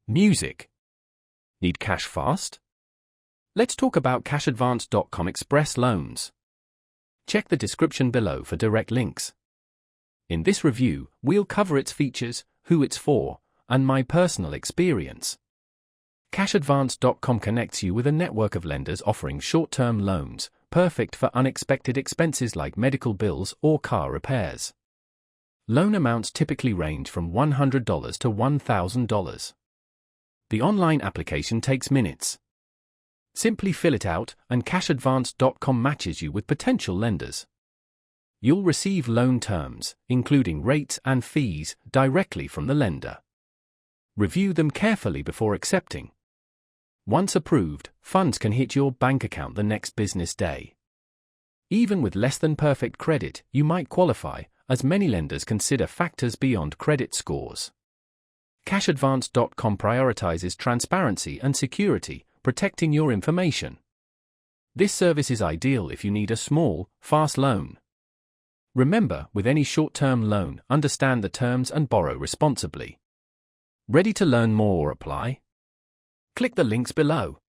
Music. Need cash fast? Let's talk about CashAdvance.com Express Loans. Check the description below for direct links. In this review, we'll cover its features, who it's for, and my personal experience. CashAdvance.com connects you with a network of lenders offering short-term loans, perfect for unexpected expenses like medical bills or car repairs. Loan amounts typically range from $100 to $1,000. The online application takes minutes. Simply fill it out, and CashAdvance.com matches you with potential lenders. You'll receive loan terms, including rates and fees, directly from the lender. Review them carefully before accepting. Once approved, funds can hit your bank account the next business day. Even with less than perfect credit, you might qualify, as many lenders consider factors beyond credit scores. CashAdvance.com prioritizes transparency and security, protecting your information. This service is ideal if you need a small, fast loan. Remember, with any short-term loan, understand the terms and borrow responsibly. Ready to learn more or apply? Click the links below.